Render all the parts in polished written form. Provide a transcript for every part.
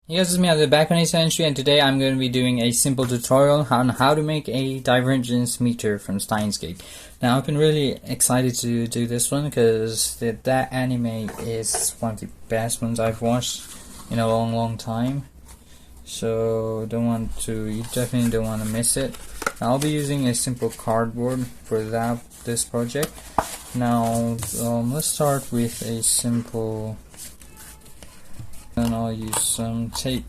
Hey guys, it's me at the back on Essentially, and today I'm going to be doing a simple tutorial on how to make a divergence meter from Stein's. Now I've been really excited to do this one because that anime is one of the best ones I've watched in a long time. So you definitely don't want to miss it. Now, I'll be using a simple cardboard for this project. Now let's start with a simple. Then I'll use some tape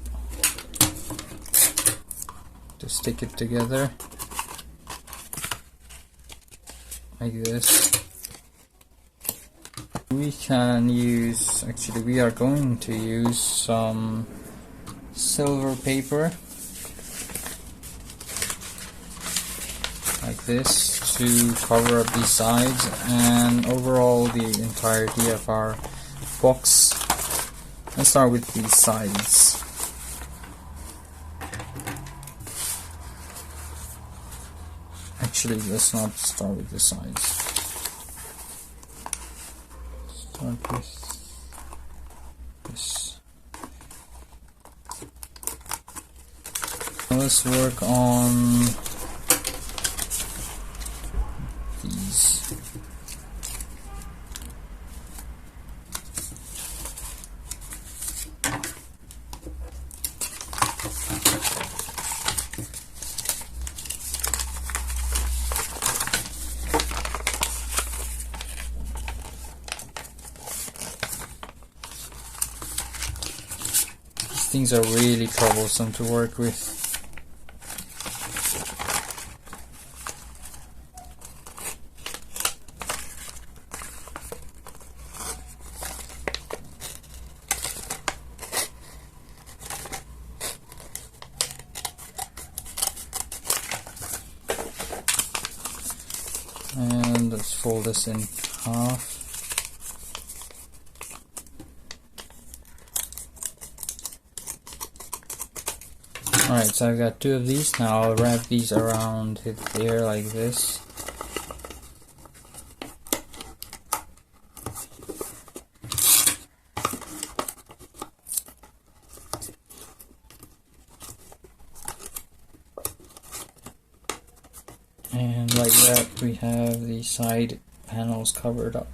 to stick it together like this. We are going to use some silver paper like this to cover up the sides and overall the entirety of our box. Let's start with these sides. Actually, let's not start with the sides. Start with this. Now let's work on these. Things are really troublesome to work with. And let's fold this in half. Alright, so I've got two of these. Now I'll wrap these around it there like this. And like that we have the side panels covered up.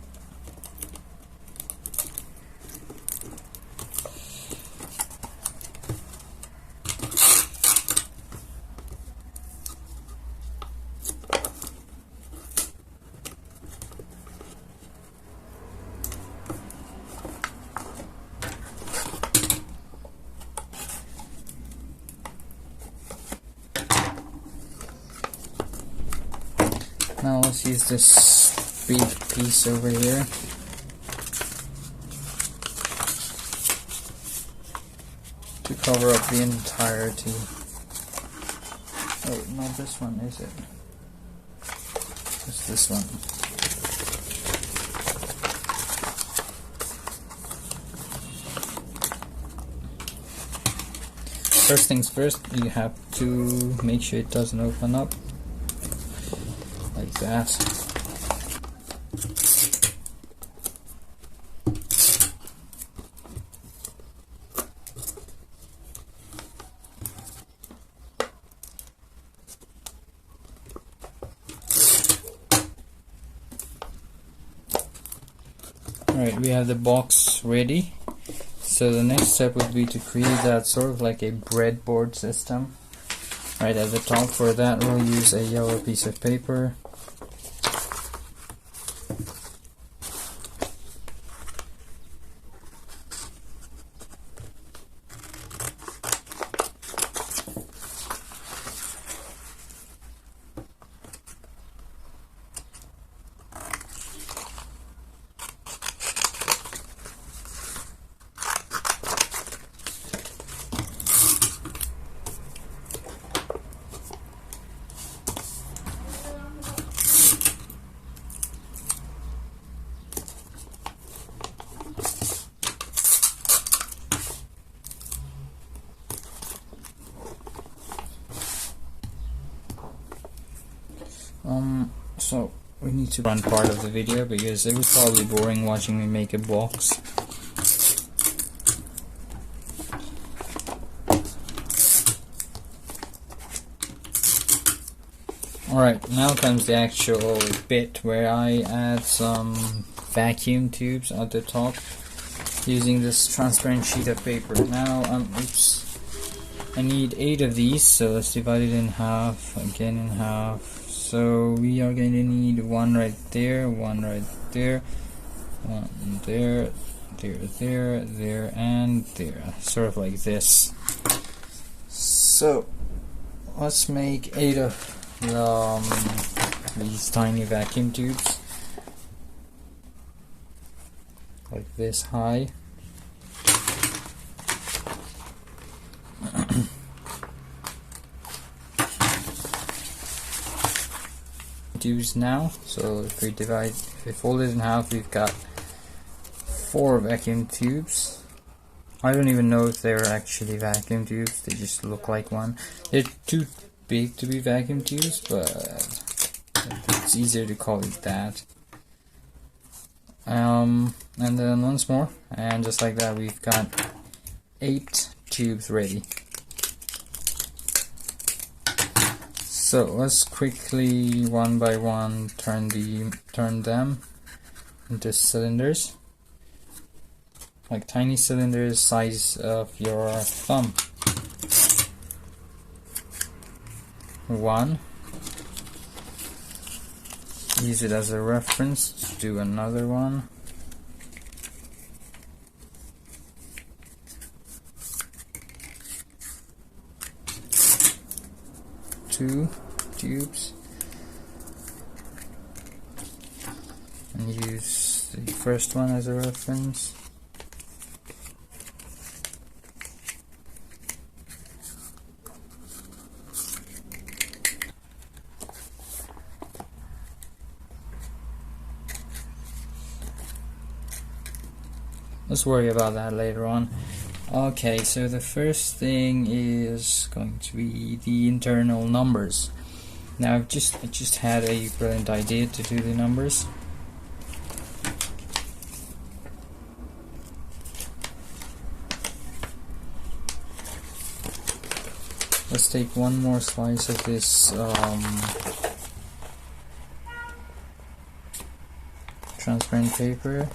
Now let's use this big piece over here to cover up the entirety. Oh, not this one, is it? Just this one. First things first, you have to make sure it doesn't open up. Like that. Alright, we have the box ready. So the next step would be to create that sort of like a breadboard system. Right at the top. For that we'll use a yellow piece of paper. So we need to run part of the video because it was probably boring watching me make a box. Alright, now comes the actual bit where I add some vacuum tubes at the top using this transparent sheet of paper. Now, I need 8 of these, so let's divide it in half, again in half. So we are going to need one right there, one right there, one there, there, and there. Sort of like this. So let's make 8 of these tiny vacuum tubes, like this high. Tubes now, so if we fold it in half, we've got 4 vacuum tubes. I don't even know if they're actually vacuum tubes, they just look like one. They're too big to be vacuum tubes, but it's easier to call it that. And then once more, and just like that, we've got 8 tubes ready. So let's quickly, one by one, turn them into cylinders, like tiny cylinders size of your thumb. 1. Use it as a reference to do another one. 2 tubes, and use the first one as a reference. Let's worry about that later on. Okay, so the first thing is going to be the internal numbers. Now I just had a brilliant idea to do the numbers. Let's take one more slice of this transparent paper.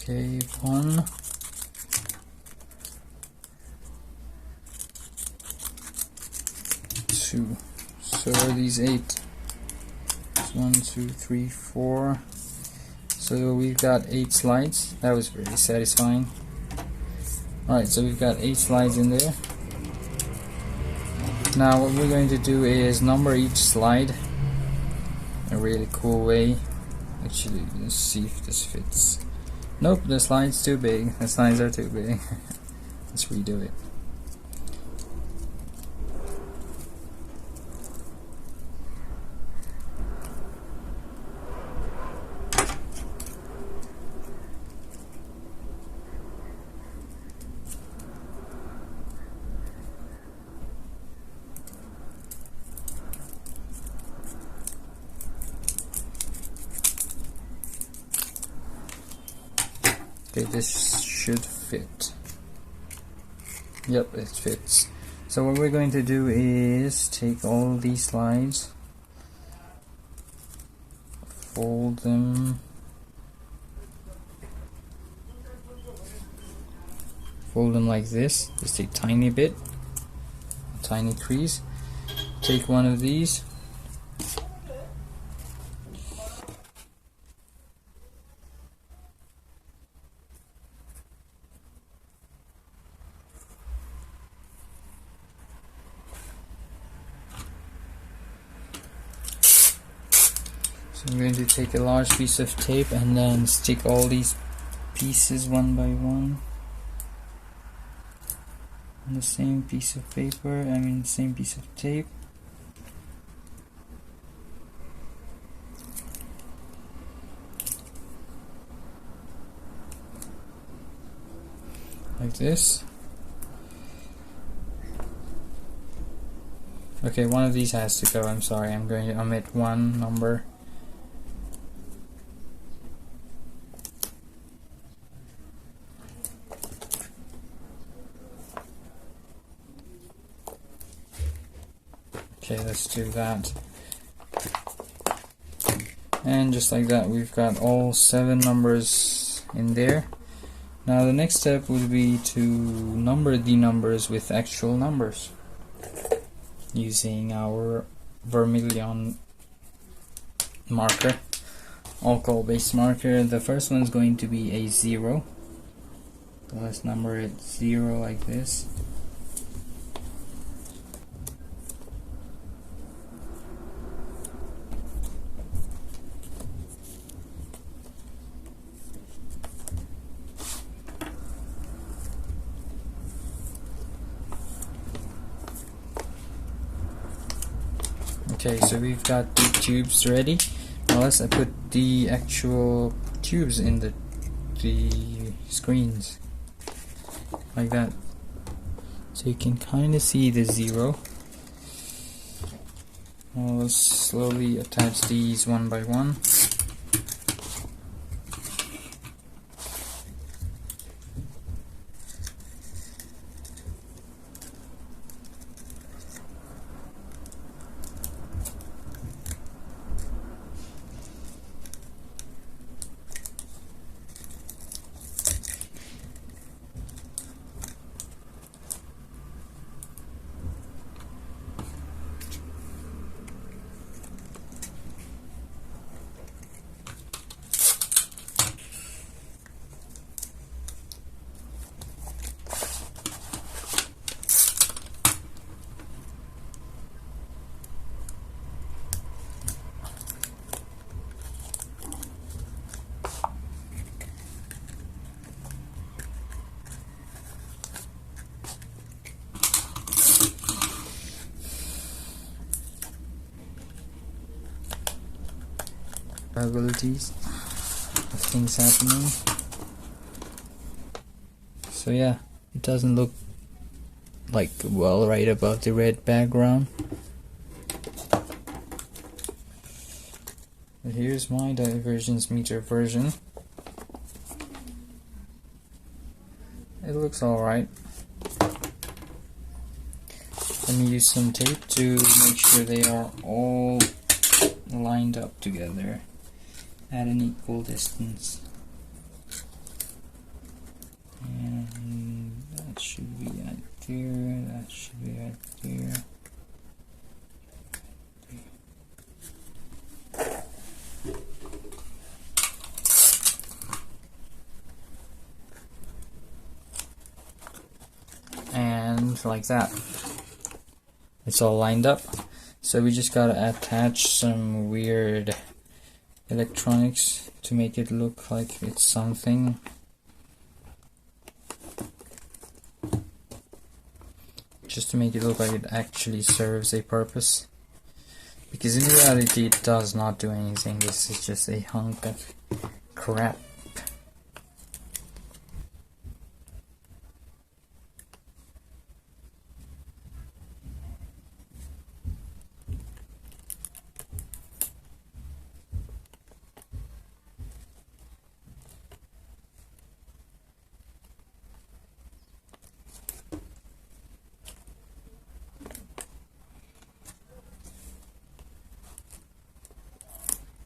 Okay, 1, 2. So these 8. 1, 2, 3, 4. So we've got 8 slides. That was very satisfying. Alright, so we've got 8 slides in there. Now what we're going to do is number each slide in a really cool way. Actually, let's see if this fits. Nope, the slide's too big. The slides are too big. Let's redo it. Okay, this should fit. Yep, it fits. So what we're going to do is take all these slides, fold them, like this, just a tiny bit, a tiny crease. Take one of these, so I'm going to take a large piece of tape and then stick all these pieces one by one on the same piece of paper, the same piece of tape. like this. Okay, one of these has to go. I'm sorry, I'm going to omit one number. Okay, let's do that. And just like that, we've got all 7 numbers in there. Now the next step would be to number the numbers with actual numbers using our vermilion marker, alcohol based marker. The first one is going to be a 0. So let's number it 0 like this. Okay, so we've got the tubes ready. Now let's put the actual tubes in the screens like that, so you can kind of see the 0. Now let's slowly attach these one by one. Probabilities of things happening. So yeah, it doesn't look like well right above the red background. But here's my divergence meter version. It looks alright. Let me use some tape to make sure they are all lined up together at an equal distance. And that should be right there, that should be right there. And like that. It's all lined up. So we just gotta attach some weird electronics to make it look like it's something. Just to make it look like it actually serves a purpose. Because in reality it does not do anything. This is just a hunk of crap.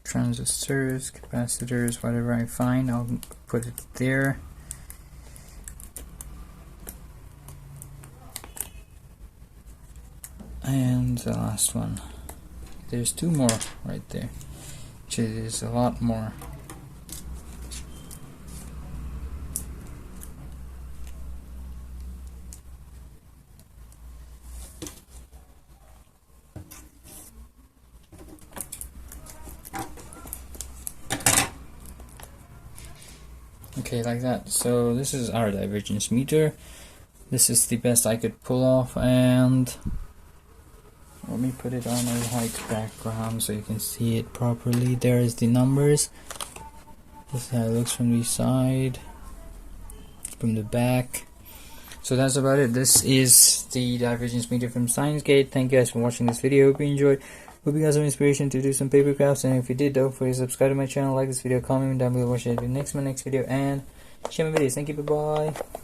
Transistors, capacitors, whatever I find, I'll put it there. And the last one. There's 2 more right there, which is a lot more. Okay, like that. So this is our divergence meter. This is the best I could pull off, and let me put it on a white background so you can see it properly. There is the numbers. This is how it looks from the side, from the back. So that's about it. This is the divergence meter from Steins Gate. Thank you guys for watching this video. Hope you enjoyed. Hope you guys have inspiration to do some paper crafts, and if you did, don't forget to subscribe to my channel, like this video, comment down below what should I do next in my next video, and share my videos. Thank you, bye bye.